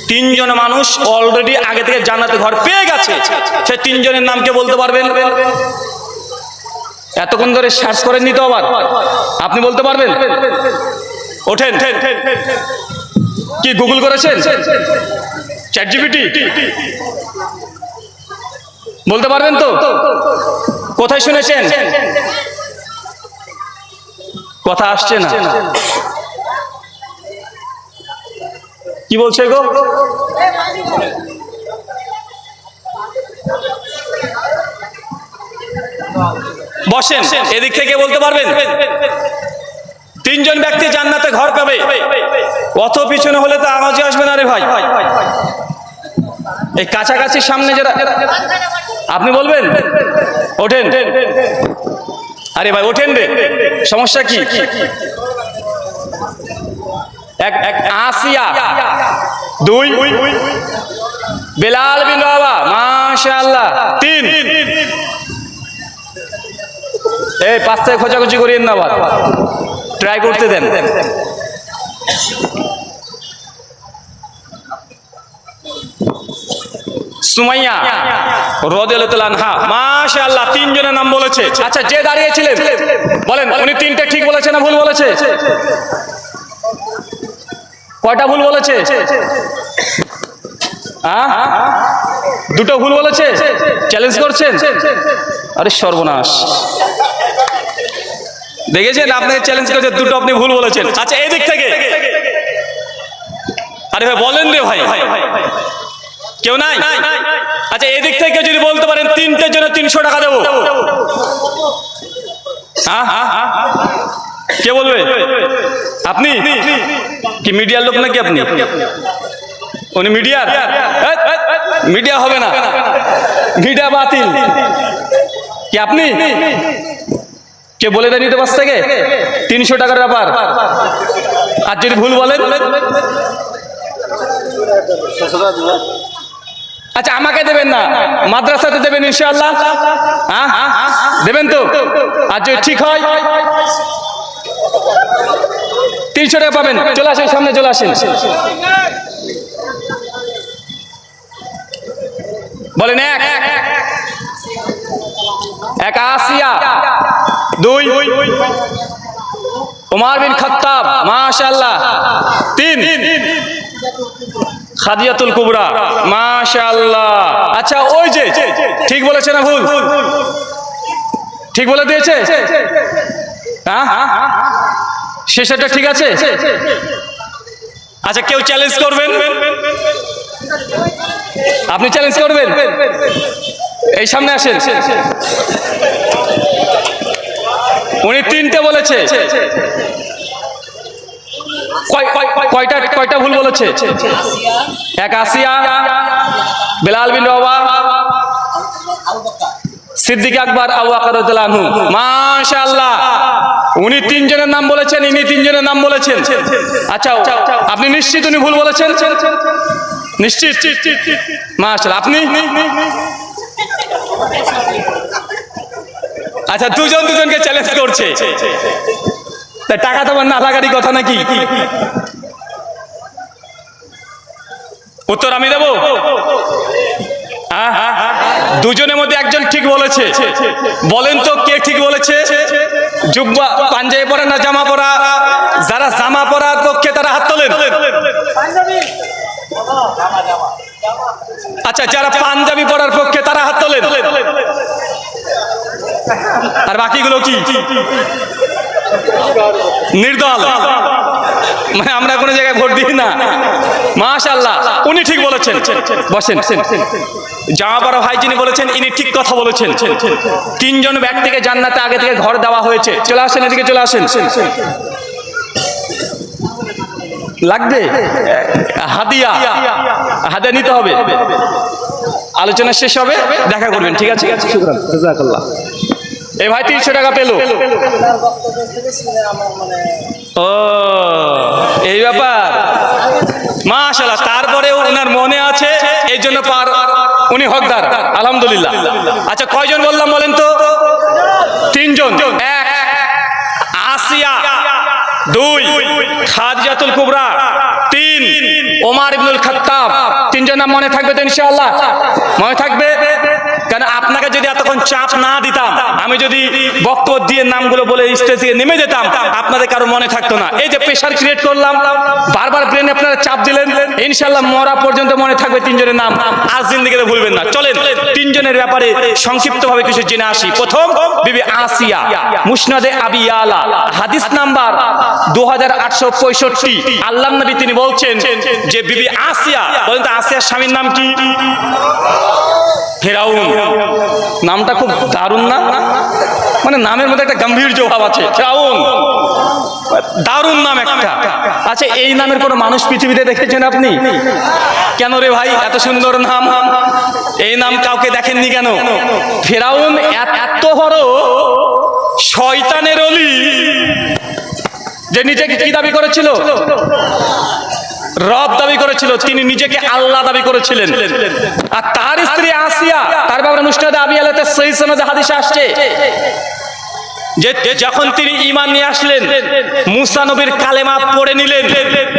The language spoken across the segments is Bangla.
তিনজন মানুষ অলরেডি আগে থেকে জান্নাতে ঘর পেয়ে গেছে। সে তিনজনের নাম কে বলতে পারবেন? এতক্ষণ ধরে সার্চ করেননি তো আবার? আপনি বলতে পারবেন? ওঠেন। কি গুগল করেছেন? Chat GPT? বলতে পারবেন তো? কোথায় শুনেছেন? কথা আসছে না। কি বলছে গো? বসেন, এদিক থেকে বলতে পারবেন? তিনজন ব্যক্তি জান্নাতে ঘর পাবে। অত পিছনে হলে তো আওয়াজই আসবে না রে ভাই। এই কাছাকাছি সামনে যারা, আপনি বলবেন? ওঠেন। আরে ভাই ওঠেন রে, সমস্যা কি? এক আসিয়া, দুই বেলাল বিন রাবা, মাশাআল্লাহ, তিন এই পাঁচ থেকে খোঁজাখুঁজি করিয়েন না, আবার ট্রাই করতে দেন। সুমাইয়া রাদিয়াল্লাহু তাআলা আনহা, মাশাআল্লাহ, তিনজনের নাম বলেছে। আচ্ছা, যে দাঁড়িয়েছিলেন বলেন, উনি তিনটে ঠিক বলেছে না ভুল বলেছে? কয়টা ভুল বলেছে? দুটো ভুল বলেছে। চ্যালেঞ্জ করছেন? আরে সর্বনাশ, দেখেছেন? আপনাকে চ্যালেঞ্জ করেছে, দুটো আপনি ভুল বলেছেন। আচ্ছা, এই দিক থেকে, আরে ভাই বলেন রে ভাই, কেউ নাই? আচ্ছা, এদিক থেকে যদি বলতে পারেন তিনটের জন্য 300 টাকা দেবো, কে বলবে? আপনি কি মিডিয়ার লোক নাকি? আপনি? উনি মিডিয়ার? মিডিয়া হবে না, মিডিয়া বাতিল। কি আপনি? কে বলে দেন নিতে পাশ থেকে 300 টাকার ব্যাপার? আর যদি ভুল বলেন? আচ্ছা, আমাকে দেবেন না, মাদ্রাসাতে দেবেন ইনশাআল্লাহ? দেবেন তো? আর যদি ঠিক হয় 300 টাকা পাবেন। চলে আসেন, সামনে চলে আসেন। বলেন এক আসিয়া, দুই উমর বিন খাত্তাব, মাশাআল্লাহ, তিন খাদিজাতুল কুবরা, মাশাআল্লাহ। আচ্ছা, ওই যে ঠিক বলেছে না ভুল? ঠিক বলে দিয়েছে? শেষেরটা ঠিক আছে? আচ্ছা, কেউ চ্যালেঞ্জ করবেন? আপনি চ্যালেঞ্জ করবেন? এই সামনে আসেন। উনি তিনটে বলেছে, কয়টা ভুল বলেছে? এক আসিয়া, বেলাল বিন রাবা, সিদ্দিক আকবর, আবু বকর রাদিয়াল্লাহু আনহু, মাশাআল্লাহ। উনি তিনজনের নাম বলেছেন, ইনি তিনজনের নাম বলেছেন। আচ্ছা, আপনি নিশ্চিত উনি ভুল বলেছেন? নিশ্চিত? মাশাআল্লাহ। আপনি? আচ্ছা, দুজনকে চ্যালেঞ্জ করছে। টাকা তো না লাগারই কথা নাকি? উত্তর আমি দেব? দুজনের মধ্যে একজন ঠিক বলেছে। বলেন তো কে ঠিক বলেছে? জুব্বা পাঞ্জাবি পরা না জামা পরা? যারা জামা পরার পক্ষে তারা হাত তোলেন। আচ্ছা, যারা পাঞ্জাবি পরার পক্ষে তারা হাত তোলেন। আর বাকিগুলো কি? নির্দল, মানে আমরা কোনো জায়গায় ভোট দিই না। মাশাআল্লাহ, উনি ঠিক বলেছেন। বসেন। জামা পরা ভাই যিনি বলেছেন, ইনি ঠিক কথা বলেছেন। তিনজন ব্যক্তিকে জান্নাতে আগে থেকে ঘর দেওয়া হয়েছে। চলে আসেন, এদিকে চলে আসেন। লাগবে হাদিয়া নিতে হবে। আলোচনা শেষ হবে, দেখা করবেন, ঠিক আছে? শুকরান, জাযাকাল্লাহ। এই ভাই 300 টাকা পেল। ও, এই ব্যাপার, মাশাআল্লাহ। তারপরে ওনার মনে আছে, এই জন্য উনি হকদার, আলহামদুলিল্লাহ। আচ্ছা, কয়জন বললাম বলেন তো? 3 জন। এক আসিয়া, 2 খাদিজাতুল কুবরা, 3 ওমর ইবনুল খাত্তাব। 3 জন নাম মনে থাকবে তো ইনশাআল্লাহ? মনে থাকবে? কারণ আপনাকে যদি এতক্ষণ চাপ না দিতাম, আমি যদি বক্তব্য দিয়ে নামগুলো বলে স্টেজ থেকে নেমে যেতাম, আপনাদের কারো মনে থাকতো না। এই যে প্রেশার ক্রিয়েট করলাম, বারবার ব্রেনে আপনারা চাপ দিলেন, ইনশাআল্লাহ মরা পর্যন্ত মনে থাকবে 3 জনের নাম, আজ জিন্দেগিতে ভুলবেন না। চলেন 3 জনের ব্যাপারে সংক্ষিপ্তভাবে কিছু জেনে আসি। প্রথম বিবি আসিয়া, মুসনাদে আবি ইয়ালা, হাদিস নাম্বার 2865। আল্লাহর নবী তিনি বলছেন যে বিবি আসিয়া, বলেন তো আসিয়ার স্বামীর নাম কি? ফেরাউন। নামটা খুব দারুণ না? মানে নামের মধ্যে একটা গাম্ভীর্য ভাব আছে। ফেরাউন, দারুণ নাম একটা। আচ্ছা, এই নামের কোনো মানুষ পৃথিবীতে দেখেছেন আপনি? কেন রে ভাই এত সুন্দর নাম? এই নাম কাউকে দেখেননি কেন? ফেরাউন এত বড় শয়তানের অলি যে নিজেকে কি দাবি করেছিল? রব দাবি করেছিল। তিনি নিজেকে আল্লাহ দাবি করেছিলেন। আর তার স্ত্রী আসিয়া, তার ব্যাপারে মুসনাদে আবি ইয়ালাতে সহিহ সনদে হাদিস আসছে যে যখন তিনি ঈমান নিয়ে আসলেন, মুসা নবীর কালেমা পড়ে নিলেন,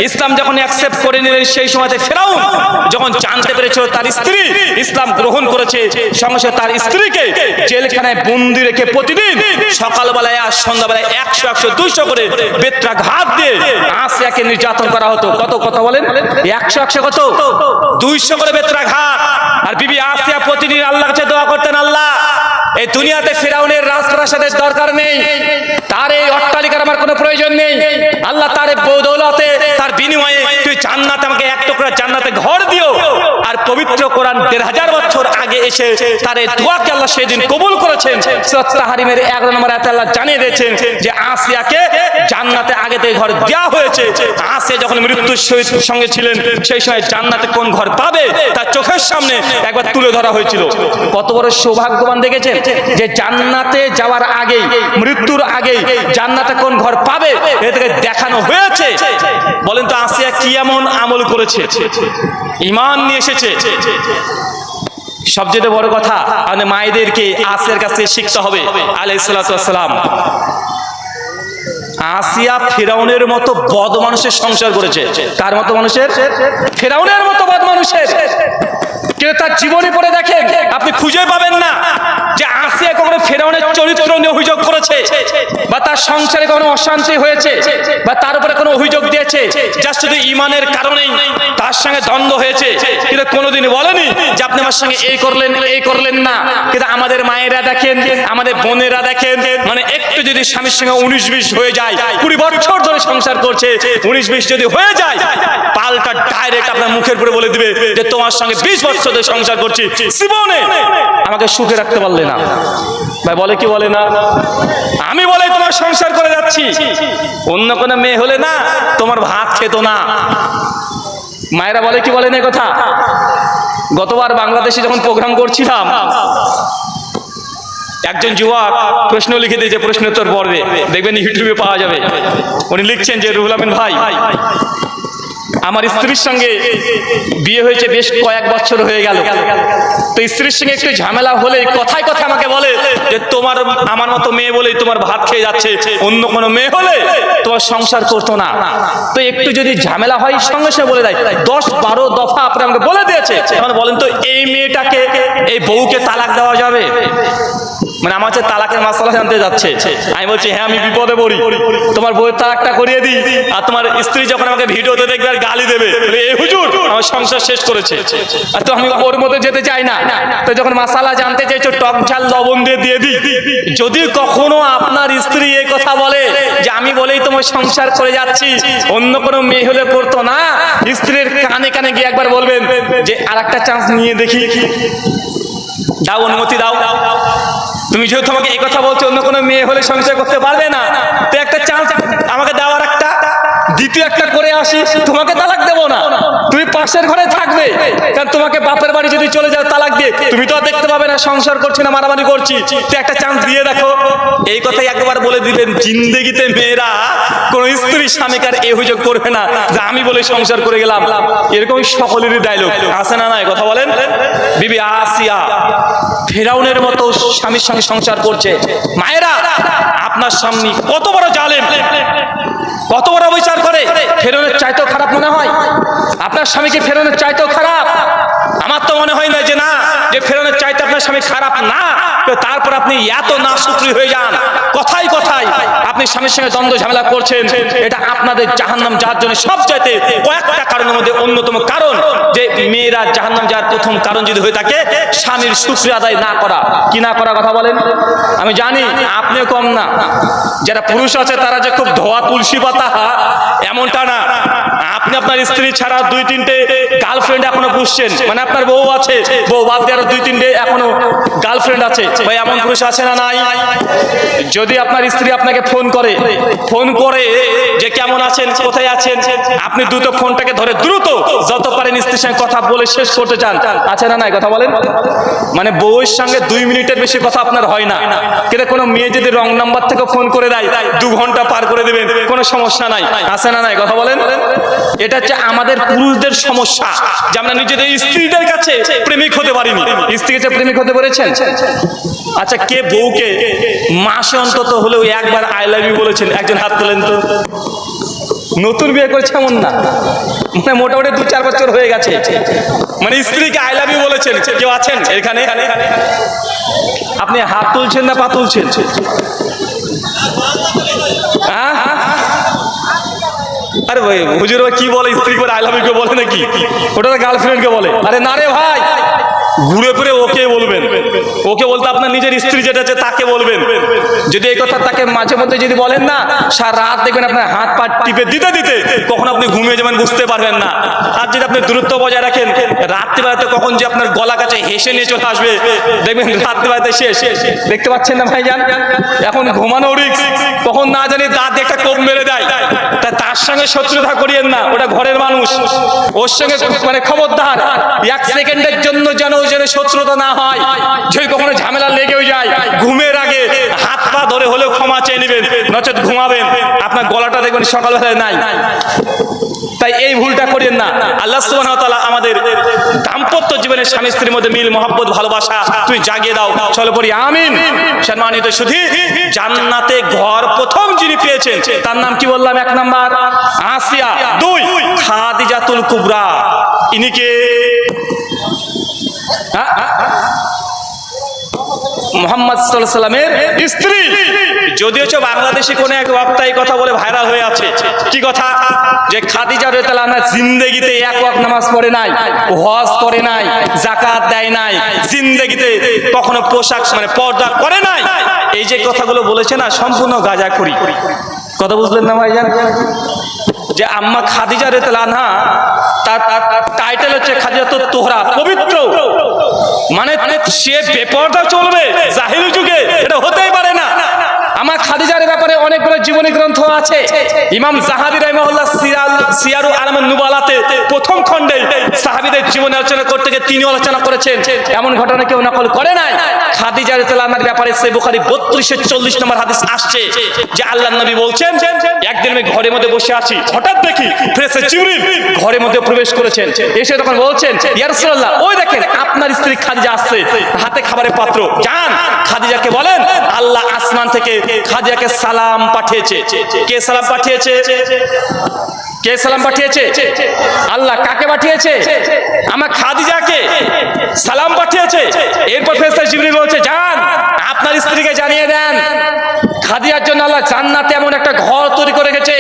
ইসলাম যখন অ্যাকসেপ্ট করে নিলেন, সেই সময়তে ফেরাউন যখন জানতে পেরেছিল তার স্ত্রী ইসলাম গ্রহণ করেছে, সঙ্গে সঙ্গে তার স্ত্রীকে জেলখানায় বন্দি রেখে প্রতিদিন সকালবেলায় আর সন্ধ্যাবেলায় 100-200 করে বেত্রাঘাত দিয়ে আসিয়াকে নির্যাতন করা হতো। কত কথা বলেন? 100 কত? 200 করে বেত্রাঘাত। আর বিবি আসিয়া প্রতিদিন আল্লাহর কাছে দোয়া করতেন, আল্লাহ এই দুনিয়াতে ফিরাউনের রাজপ্রাসাদের দরকার নেই, তার এই অট্টালিকার আমার কোনো প্রয়োজন নেই। আল্লাহ তার বদৌলতে, তার বিনিময়ে তুই জান্নাতে আমাকে এক টুকরা জান্নাতে ঘর দিও। আর পবিত্র কোরআন 1500 বছর আগে এসে তার এই দোয়াকে আল্লাহ সেদিন কবুল করেছেন। সূরা তাহরিমের 11 নম্বর আয়াতে আল্লাহ জানিয়ে দিয়েছেন যে আসিয়াকে জান্নাতে আগে থেকে ঘর দেওয়া হয়েছে। আসিয়া যখন মৃত্যুর সঙ্গে ছিলেন, সেই সময় জান্নাতে কোন ঘর পাবে তার চোখের সামনে একবার তুলে ধরা হয়েছিল। কত বড় সৌভাগ্যবান দেখেছেন যে জান্নাতে যাওয়ার আগেই, মৃত্যুর আগেই জান্নাতে কোন ঘর পাবে এটাকে দেখানো হয়েছে। বলেন তো আসিয়া কি এমন আমল করেছে? ঈমান নিয়ে এসেছে। সবচেয়ে বড় কথা, আমাদের মায়েদেরকে আসিয়ার কাছ থেকে শিখতে হবে আলাইহিস সালাতু ওয়াস সালাম। আসিয়া ফিরাউনের মতো বদ মানুষের সংসার করেছে। কার মতো মানুষের? ফিরাউনের মতো বদ মানুষের। কিন্তু তার জীবনী পড়ে দেখেন, আপনি খুঁজে পাবেন না যে আসিয়া কখনো ফিরাউনের চরিত্র নিয়ে অভিযোগ করেছে, বা তার সংসারে কোনো অশান্তি হয়েছে, বা তার উপরে কোনো অভিযোগ দিয়েছে জাস্ট শুধু ঈমানের কারণেই তার সঙ্গে দ্বন্দ্ব হয়েছে। কিন্তু কোনোদিন বলেনি যে আপনি আমার সঙ্গে এই করলেন, এই করলেন না। কিন্তু আমাদের মায়েরা দেখেন, আমাদের বোনেরা দেখেন, মানে একটু যদি স্বামীর সঙ্গে 19-20 হয়ে যায়, 20 বছর ধরে সংসার করছে, 19-20 যদি হয়ে যায়, পাল্টা ডাইরেক্ট আপনার মুখের উপরে বলে দিবে যে তোমার সঙ্গে 20 বছর ধরে সংসার করছি, জীবনে আমাকে সুখে রাখতে পারলে না। ভাই বলে কি বলে না? আমি বলে তোমার সংসার করে যাচ্ছি, অন্য কোনো মেয়ে হলে না তোমার ভাত খেত না। মায়েরা বলে কি বলে না কথা? গতবার বাংলাদেশে যখন প্রোগ্রাম করছিলাম, একজন যুবক প্রশ্ন লিখে দিয়েছে, প্রশ্নোত্তর পর্বে, দেখবেন ইউটিউবে পাওয়া যাবে। উনি লিখছেন যে রুহুল আমিন ভাই, আমার স্ত্রীর সঙ্গে বিয়ে হয়েছে বেশ কয়েক বছর হয়ে গেল, তো স্ত্রীর সঙ্গে একটু ঝামেলা হলে কথায় কথা আমাকে বলে যে তোমার আমার মতো মেয়ে বলেই তোমার ভাত খেয়ে যাচ্ছে, অন্য কোনো মেয়ে হলে তোমার সংসার করতো না। তো একটু যদি ঝামেলা হয় সঙ্গে সঙ্গে বলে দেয়, 10-12 দফা আপনি আমাকে বলে দিয়েছে। এখন বলেন তো এই মেয়েটাকে, এই বউকে তালাক দেওয়া যাবে? মানে আমার হচ্ছে তালাকের মাসালা জানতে যাচ্ছে। আমি বলছি হ্যাঁ, আমি বিপদে পড়ি, তোমার বউয়ের তালাকটা করিয়ে দিই। আর তোমার স্ত্রী যখন আমাকে ভিডিওতে দেখবে আর গালি দেবে, এই হুজুর আমার সংসার শেষ করেছে, আর তো আমি ওর মধ্যে যেতে চাই না। তো যখন মাসালা জানতে চাইছো, টক ঝাল লবণ দিয়ে দিই। যদি কখনো আপনার স্ত্রী এই কথা বলে যে আমি বলেই তোমার সংসার করে যাচ্ছি, অন্য কোনো মেয়ে হলে করতো না, স্ত্রীর কানে কানে গিয়ে একবার বলবেন যে আর একটা চান্স নিয়ে দেখি, দাও, অনুমতি দাও। তুমি যেহেতু আমাকে এই কথা বলছো অন্য কোনো মেয়ে হলে সংসার করতে পারবে না, তো একটা চান্স আমাকে দেওয়ার, একটা দ্বিতীয় একটা করে আসি, তোমাকে তালাক দেবো না, তুমি পাশের ঘরে থাকবে। কারণ তোমাকে বাপের বাড়ি যদি চলে যাও তালাক দিয়ে, তুমি তো আর দেখতে পাবে না সংসার করছি না মারামারি করছি, তো একটা চান্স দিয়ে দেখো। এই কথাই একবার বলে দিবেন, জিন্দেগিতে মেয়েরা কোন স্ত্রী স্বামীকার এই অভিযোগ করবে না যে আমি বলে সংসার করে গেলাম। এরকম সকলেরই ডায়লগ আছে না? নাই কথা বলেন। বিবি আসিয়া ফিরাউনের মতো স্বামীর সঙ্গে সংসার করছে। মায়েরা, আপনার স্বামী কত বড় জালেম, কত বড় বিচার করে, ফেরাউনের চাইতেও খারাপ মনে হয়? আপনার স্বামীকে ফেরাউনের চাইতেও খারাপ? আমার তো মনে হয় না যে না, যে ফেরাউনের চাইতে আপনার স্বামী খারাপ না, তারপর আপনি এত নাশুকরি হয়ে যান, কথাই কথাই আপনি স্বামীর সঙ্গে দ্বন্দ্ব ঝামেলা করছেন। এটা আপনাদের জাহান্নাম যাওয়ার জন্য সবচাইতে কয়েকটা কারণের মধ্যে অন্যতম কারণ, যে মেয়েরা জাহান্নাম যাওয়ার প্রথম কারণ যদি হয়ে থাকে স্বামীর শুকরিয়া আদায় না করা। কি না করা কথা বলেন? আমি জানি আপনিও কম না, যারা পুরুষ আছে তারা যে খুব ধোয়া তুলসী পাতা এমনটা না। আপনি আপনার স্ত্রী ছাড়া 2-3টে গার্লফ্রেন্ড এখনো পুষছেন, মানে আপনার বউ আছে, বউ বাদ দিয়ে আরো 2-3টে এখনো গার্লফ্রেন্ড আছে। ভাই এমন পুরুষ আছে না নাই? যদি আপনার স্ত্রী আপনাকে ফোন করে যে কেমন আছেন, কোথায় আছেন, আপনি দ্রুত ফোনটাকে ধরে দ্রুত যত পারেন স্ত্রীর সঙ্গে কথা বলে শেষ করতে চান, আছে না নাই কথা বলেন? মানে বউয়ের সঙ্গে 2 মিনিটের বেশি কথা আপনার হয় না, কিন্তু কোনো মেয়ে যদি রং নাম্বার থেকে ফোন করে দেয় 2 ঘন্টা পার করে দেবেন, কোনো সমস্যা নাই, আছে না নাই কথা বলেন? এটা হচ্ছে আমাদের পুরুষদের সমস্যা, যে আমরা নিজেদের স্ত্রীদের কাছে প্রেমিক হতে পারিনি। স্ত্রীর কাছে প্রেমিক হতে পেরেছেন? আচ্ছা, কে বউকে মাসে অন্তত হলেও একবার আই লাভ ইউ বলেছেন? একজন হাত তোলেন তো। নতুন বিয়ে করেছে এমন না, মানে মোটামুটি 2-4 বছর হয়ে গেছে, মানে স্ত্রীকে আই লাভ ইউ বলেছেন কেউ আছেন এখানে? আপনি হাত তুলছেন না পা তুলছেন? আরে ভাই হুজুর কি বলে, স্ত্রী করে আই লাভ ইউ কে বলে নাকি? ওটা তো গার্লফ্রেন্ডকে বলে। আরে না রে ভাই, ঘুরে ফিরে ওকে বলবেন। ওকে বলতে আপনার নিজের স্ত্রী যেটা আছে তাকে বলবেন। যদি এই কথা তাকে মাঝে মধ্যে যদি বলেন না, সারা রাত দেখবেন আপনার হাত পা টিপে দিতে দিতে কখন আপনি ঘুমিয়ে যাবেন বুঝতে পারবেন না। আর যদি আপনি দূরত্ব বজায় রাখেন, রাত্রিবেলাতে কখন যে আপনার গলা কাছে হেসে নিয়ে চলে আসবে, দেখবেন রাত্রিবেলাতে শেষ। দেখতে পাচ্ছেন না ভাইজান? এখন ঘুমানো রিস্ক, কখন না জানি দাঁত দিয়ে একটা কোপ মেরে দেয়। তার সঙ্গে শত্রুতা করিয়েন না, ওটা ঘরের মানুষ, ওর সঙ্গে মানে খবরদার 1 সেকেন্ডের জন্য যেন শত্রুতা না হয়। যদি কখনো ঝামেলা লেগেও যায়, ঘুমের আগে হাত পা ধরে হলেও ক্ষমা চেয়ে নেবেন, নচেত ঘুমাবেন, আপনার গলাটা দেখবেন সকালবেলায় নাই। তাই এই ভুলটা করেন না। আল্লাহ সুবহানাহু ওয়া তাআলা আমাদের দাম্পত্য জীবনে স্বামী স্ত্রীর মধ্যে মিল মহব্বত ভালোবাসা তুই জাগিয়ে দাও, চলো পড়ি আমিন। সম্মানিত সুধী, জান্নাতে ঘর প্রথম যিনি পেয়েছেন তার নাম কি বললাম? 1 নাম্বার আসিয়া, 2 খাদিজাতুল কুবরা। ইনি কে? মুহাম্মদ সাল্লাল্লাহু আলাইহি ওয়াসাল্লামের স্ত্রী। যদিও বাংলাদেশে কোন এক বক্তা এই কথা বলে ভাইরাল হয়ে আছে। কি কথা? যে খাদিজা রাদিয়াল্লাহু আনহা জিন্দেগিতে 1 ওয়াক্ত নামাজ পড়ে নাই, হজ করে নাই, যাকাত দেয় নাই, জিন্দেগিতে কখনো পোশাক মানে পর্দা করে নাই। এই যে কথাগুলো বলেছে না, সম্পূর্ণ গাঁজাখুরি কথা। বুঝলেন না ভাইজান? যে আম্মা খাদিজা রাদিয়াল্লাহু আনহা, তার টাইটেল হচ্ছে খাদিজাতুত তোহরা, পবিত্র। মানে সে বেপরদা চলবে জাহিলি যুগে, এটা হতেই পারে না। আমার খাদিজার ব্যাপারে অনেকগুলো জীবনী গ্রন্থ আছে। ইমাম যাহাবী রাহিমাহুল্লাহ সিয়ারু আলামান নুবালাতে প্রথম খণ্ডে সাহাবীদের জীবন আলোচনা করতে গিয়ে তিনি আলোচনা করেছেন, এমন ঘটনা কেউ নকল করে নাই। খাদিজা রাদিয়াল্লাহু আনহার ব্যাপারে সহিহ বুখারী 3240 নম্বর হাদিস আসছে যে আল্লাহর নবী বলছেন, একদিন আমি ঘরের মধ্যে বসে আছি, হঠাৎ দেখি ফেরেশতা জিবরিল ঘরের মধ্যে প্রবেশ করেছেন। এসে তখন বলছেন, ইয়া রাসূলুল্লাহ, ওই দেখেন আপনার স্ত্রী খাদিজা আসছে, হাতে খাবারের পাত্র। যান খাদিজাকে বলেন আল্লাহ আসমান থেকে খাদিজাকে সালাম পাঠিয়েছে। কে সালাম পাঠিয়েছে? কে সালাম পাঠিয়েছে? আল্লাহ। কাকে পাঠিয়েছে? আমার খাদিজাকে সালাম পাঠিয়েছে। এরপর ফেরেশতা জিবরিল বলছে, যান আপনার স্ত্রীকে জানিয়ে দেন খাদিজার জন্য আল্লাহ জান্নাতে এমন একটা ঘর তৈরি করে রেখেছে,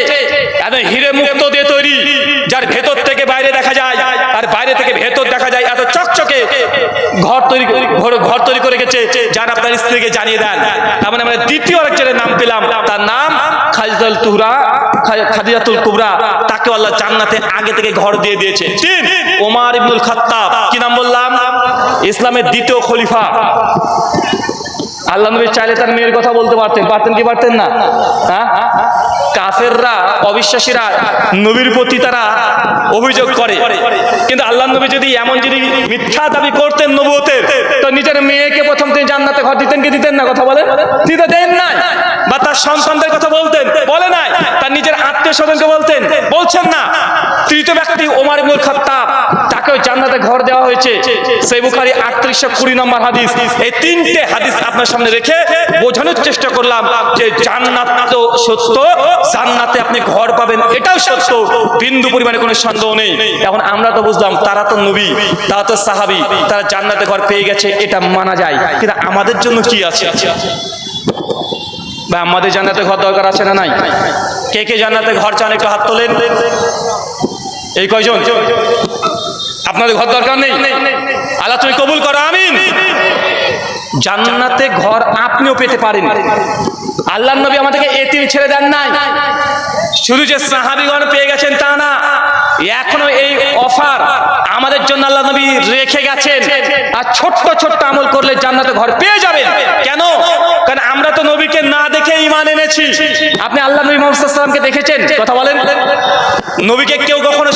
এত হিরে মুক্ত দিয়ে তৈরি, যার ভেতর থেকে বাইরে দেখা যায় আর বাইরে থেকে ভেতর দেখা যায়, এত চকচকে ঘর তৈরি করে রেখেছে, যার আপনার স্ত্রীকে জানিয়ে দেন। তার মানে আমরা দ্বিতীয় আরেকজনের নাম পেলাম, তার নাম খাদিজাতুল কুবরা। তাকে আল্লাহ জান্নাতে আগে থেকে ঘর দিয়ে দিয়েছে। 3 ওমর ইবনুল খাত্তাব। কি নাম বললাম? ইসলামের দ্বিতীয় খলিফা। আল্লাহ নবী চাইলে তার মেয়ের কথা বলতে পারতেন কি পারতেন না? কাফেররা, অবিশ্বাসীরা নবীর প্রতি তারা অভিযোগ করে, কিন্তু আল্লাহ নবী যদি এমন যদি মিথ্যা দাবি করতেন নবুয়তের, তো নিজের মেয়েকে প্রথম তিনি জান্নাতে ঘর দিতেন কি দিতেন না? কথা বলেন, দিতে দেন নাই। বা তার সন্তানদের কথা বলতেন, বলে নাই। তার নিজের আত্মীয় স্বজনকে বলছেন না। তৃতীয় ব্যক্তি ওমর ইবনুল খাত্তাব, তাকেও জান্নাতে ঘর দেওয়া হয়েছে। সহিহ বুখারী 3820 নম্বর হাদিস। এই তিনটে হাদিস আপনার সামনে রেখে বোঝানোর চেষ্টা করলাম যে জান্নাত তো সত্য, জান্নাতে আপনি ঘর পাবেন এটাও সত্য, বিন্দু পরিমাণে কোনো সন্দেহ নেই। এখন আমরা তো বুঝলাম তারা তো নবী, তারা তো সাহাবী, তারা জান্নাতে ঘর পেয়ে গেছে, এটা মানা যায়। কিন্তু আমাদের জন্য কি আছে? বা আমাদের জান্নাতে ঘর দরকার আছে না নাই? কে কে জান্নাতে ঘর চান একটু হাত তোলেন। এই কয়জন? আপনাদের ঘর দরকার নেই? আল্লাহ তুমি কবুল করো, আমিন। জান্নাতে ঘর আপনিও পেতে পারেন। আল্লাহর নবী আমাদেরকে এতিম ছেড়ে দেন নাই। শুধু যে সাহাবীগণ পেয়ে গেছেন তা না, এখনো এই অফার আমাদের জন্য আল্লাহ নবী রেখে গেছেন। আর ছোট্ট ছোট্ট আমল করলে জান্নাতে ঘর পেয়ে যাবেন। কেন? কারণ আমরা তো নবীকে না দেখে ঈমান এনেছি। আপনি আল্লাহ নবী মুহাম্মদ সাল্লাল্লাহু আলাইহি ওয়াসাল্লামকে দেখেছেন? কথা বলেন। নবীকে কেউ কখনো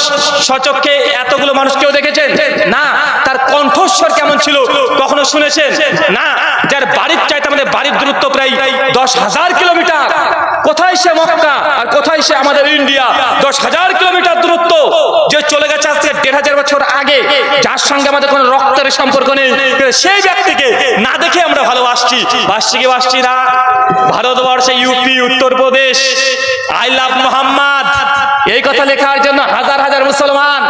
সচক্ষে এতগুলো মানুষ কেউ দেখেছেন? না। তার কণ্ঠস্বর কেমন ছিল কখনো শুনেছেন? না। যার বাড়ির চাইতে আমাদের বাড়ির দূরত্ব প্রায় 10,000 কিলোমিটার। কোথায় সে মক্কা আর কোথায় সে আমাদের ইন্ডিয়া? 10,000 কিলোমিটার দূরত্ব। যে চলে গেছে আজকে 1,500 বছর আগে, যার সঙ্গে আমাদের কোনো রক্তের সম্পর্ক নেই, সেই ব্যক্তিকে না দেখে আমরা ভালোবাসছি। বাসছি না? ভারতবর্ষে UP, Uttar Pradesh, I love Mohammad এই কথা লেখার জন্য হাজার হাজার মুসলমান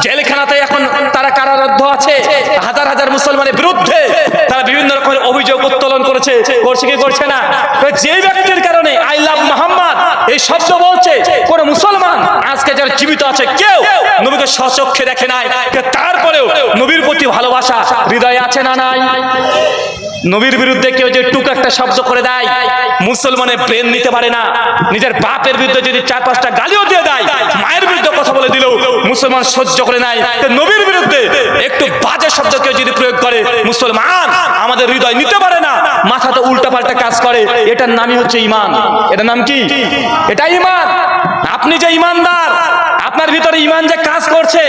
জেলখানাতে এখন তারা কারারুদ্ধ আছে। হাজার হাজার মুসলমানের বিরুদ্ধে তারা বিভিন্ন রকমের অভিযোগ উত্তোলন করছে কি করছে না? যে ব্যক্তির কারণে আই লাভ মোহাম্মদ এই শব্দ বলছে, কোন মুসলমান আজকে যারা জীবিত আছে কেউ নবীকে স্বচক্ষে দেখে নাই, তারপরেও নবীর প্রতি ভালোবাসা হৃদয়ে আছে না নাই? নবীর বিরুদ্ধে কেউ যে টুক একটা শব্দ করে দেয়, মুসলমানের ব্রেন নিতে পারে না। নিজের বাপের বিরুদ্ধে যদি 4-5টা গালিও দিয়ে দেয়, মায়ের বিরুদ্ধে কথা বলে দিলেও মুসলমান সহ্য করে নাই। নবীর বিরুদ্ধে একটু বাজে শব্দ কেউ যদি প্রয়োগ করে, মুসলমান আমাদের হৃদয় নিতে পারে না, মাথাতে উল্টাপাল্টা কাজ করে। এটার নামই হচ্ছে ঈমান। এটার নাম কি? এটা ঈমান। আপনি যে ঈমানদার, আপনার ভিতরে ঈমান যে কাজ করছে,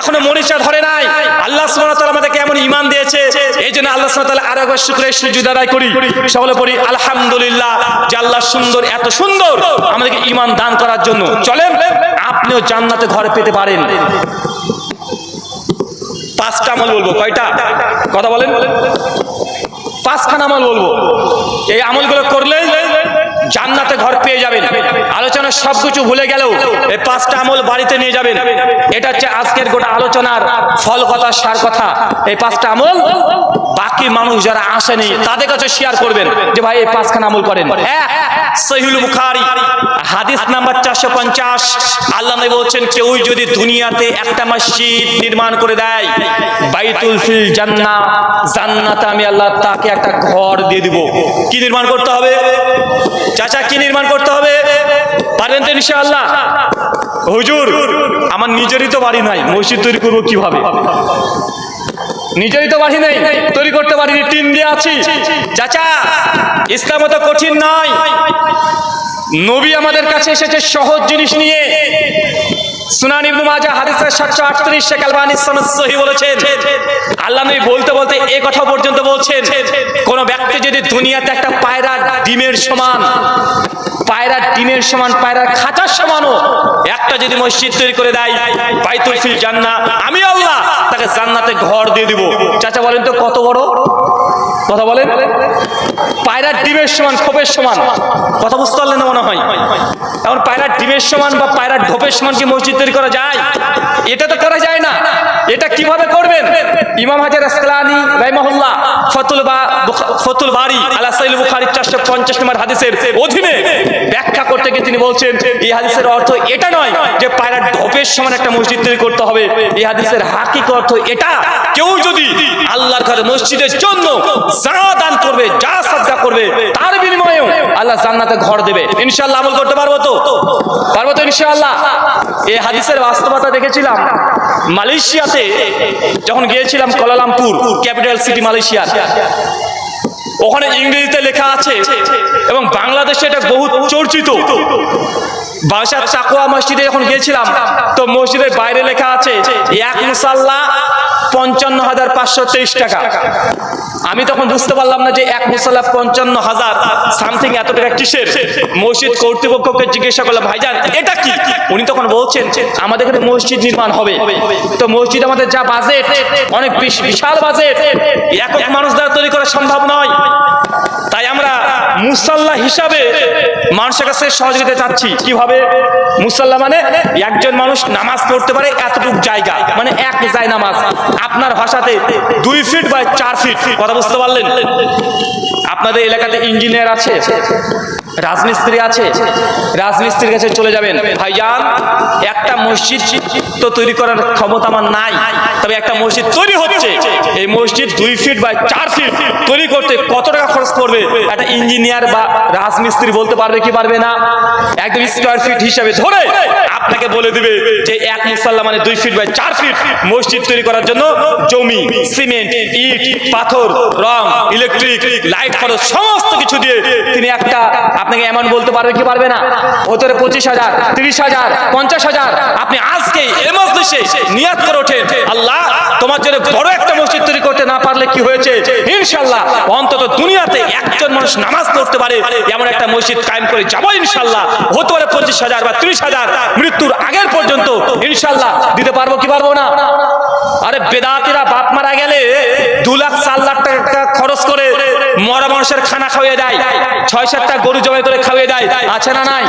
এখনো মরিচা ধরে নাই। আল্লাহ সুবহানাহু ওয়া তাআলা আমাদেরকে এমন ঈমান দিয়েছে, এই জন্য আল্লাহ সুবহানাহু ওয়া তাআলা আরো একবার শুকরিয়া সুজুদ আদায় করি, সকলে পড়ি আলহামদুলিল্লাহ, যে আল্লাহ সুন্দর, এত সুন্দর আমাদেরকে ঈমান দান করার জন্য। চলেন আপনিও জান্নাতে ঘর পেতে পারেন। 5টা আমল বলবো। কয়টা? কথা বলেন। 5খানা আমল বলবো। এই আমলগুলো করলে জান্নাতে ঘর পেয়ে যাবেন। আলোচনা সবকিছু ভুলে গেলেও এই 5টা আমল বাড়িতে নিয়ে যাবেন। এটা হচ্ছে আজকের গোটা আলোচনার ফল কথা, সার কথা। এই 5টা আমল বাকি মানুষ যারা আসেনি তাদের কাছে শেয়ার করবেন যে ভাই এই 5খানা আমল করেন। সহিহুল বুখারী হাদিস নাম্বার 450, আল্লাহ নবী বলছেন, কেউ যদি দুনিয়াতে একটা মসজিদ নির্মাণ করে দেয়, বাইতুল ফিল জান্নাহ, জান্নাতে আমি আল্লাহ তাকে একটা ঘর দিয়ে দিব। কি নির্মাণ করতে হবে? চাচা কি নির্মাণ করতে হবে? পারেন তো ইনশাআল্লাহ? হুজুর আমার নিজেরই তো বাড়ি নাই, মসজিদ তৈরি করবো কিভাবে? নিজেরই তো বাড়ি নেই, তৈরি করতে পারিনি, টিন দিয়ে আছি। চাচা ইসলাম তো কঠিন নয়। নবী আমাদের কাছে এসেছে সহজ জিনিস নিয়ে। সুনান ইবনে মাজাহ হাদিসের 738 শেখ আলবানী সনদ সহিহ বলেছেন, আল্লাহ নবী বলতে বলতে এই কথা পর্যন্ত বলছেন, কোন ব্যক্তি যদি দুনিয়াতে একটা পায়রার ডিমের সমান, পায়রার ডিমের সমান, পায়রার খাঁচার সমানও একটা যদি মসজিদ তৈরি করে দেয়, বাইতুল ফিল জান্নাহ, আমি আল্লাহ তাকে জান্নাতে ঘর দিয়ে দিব। চাচা বলেন তো কত বড়? কথা বলেন। পায়রার ডিমের সমান, খোপের সমান। কথা বুঝতে পারলেন না মনে হয়? এখন পায়রার ডিমের সমান বা পায়রার ঢোপের সমান কি মসজিদ তৈরি করা যায়? এটা তো করা যায় না। এটা কিভাবে করবেন? ইমাম হাজার আসকালানী রাহিমাহুল্লাহ ফতুল বারি আলা সহিহ বুখারী 450 নম্বর হাদিসের অধীনে ব্যাখ্যা করতে গিয়ে তিনি বলছেন, এই হাদিসের অর্থ এটা নয় যে পায়রার ঢোপের সমান একটা মসজিদ তৈরি করতে হবে। এই হাদিসের হাকিকত অর্থ এটা, কেউ যদি আল্লাহর ঘরে মসজিদের জন্য যা দান করবে, যা সাদকা করবে, তার বিনিময়েও আল্লাহ জান্নাতে ঘর দেবে। ইনশাআল্লাহ আমল করতে পারবো তো? পারবো তো ইনশাআল্লাহ? এই হাদিসের বাস্তবতা দেখেছিলাম মালয়েশিয়াতে যখন গিয়েছিলাম, কুয়ালালামপুর ক্যাপিটাল সিটি মালয়েশিয়ার। ওখানে ইংরেজিতে লেখা আছে এবং বাংলাদেশে এটা বহু চর্চিত। বাসার তাকওয়া মসজিদে যখন গিয়েছিলাম, তো মসজিদের বাইরে লেখা আছে এক মুসাল্লা 55,523 টাকা। আমি তখন বুঝতে পারলাম না যে এক মুসাল্লা 55,000 সামথিং এত টাকা কিসের। মসজিদ কর্তৃপক্ষকে জিজ্ঞাসা করলাম, ভাইজান এটা কি? উনি তখন বলছেন আমাদের এখানে মসজিদ নির্মাণ হবে, তো মসজিদ আমাদের যা বাজেট, অনেক বিশাল বাজেট, একক মানুষ দ্বারা তৈরি করা সম্ভব নয়, তাই আমরা মুসাল্লা হিসাবে মানুষের কাছে সহযোগিতা চাচ্ছি। কিভাবে? মুসাল্লা মানে একজন মানুষ নামাজ পড়তে পারে এতটুকু জায়গা, মানে এক যায় নামাজ, আপনার ভাষাতে 2 ফিট বাই 4 ফিট। কথা বুঝতে পারলেন? আপনাদের এলাকাতে ইঞ্জিনিয়ার আছে, রাজমিস্ত্রি আছে, রাজমিস্ত্রির কাছে চলে যাবেন, ভাইজান একটা মসজিদ তো তৈরি করার ক্ষমতা আমার নাই, তবে একটা মসজিদ তৈরি হচ্ছে, এই মসজিদ 2 ফিট বাই 4 ফিট তৈরি করতে কত টাকা খরচ পড়বে, একটা ইঞ্জিনিয়ার বা রাজমিস্ত্রি বলতে পারবে কি পারবে না? একদম স্কোয়ার ফিট হিসাবে ধরে আপনাকে বলে দিবে যে এক মুসাল্লা মানে 2 ফিট বাই 4 ফিট। মসজিদ তৈরি করার জন্য জমি, সিমেন্ট, ইট, পাথর, রং, ইলেকট্রিক, লাইট খরচ সমস্ত কিছু দিয়ে তিনি একটা আপনাকে এমন বলতে পারবে কি পারবে না? ওতরে 25,000, 30,000, 50,000 আপনি আজকে এই মজলিসে নিয়াত করে ওঠেন, আল্লাহ তোমার জন্য বড় একটা মসজিদ তৈরি করতে না পারলে কি হয়েছে, ইনশাআল্লাহ অন্তত দুনিয়াতে একজন মানুষ নামাজ পড়তে পারে এমন একটা মসজিদ কায়েম করে যাব ইনশাআল্লাহ। হতে পারে 25,000 বা 30,000 মৃত্যুর আগের পর্যন্ত ইনশাআল্লাহ দিতে পারবো কি পারবো না? আরে বেদাতিরা বাপ মারা গেলে 2 লাখ 4 লাখ টাকা খরচ করে মরা মানুষের খানা খাওয়িয়ে দেয়, 6-7টা গরু জবাই করে খাওয়িয়ে দেয়, আছে না নাই?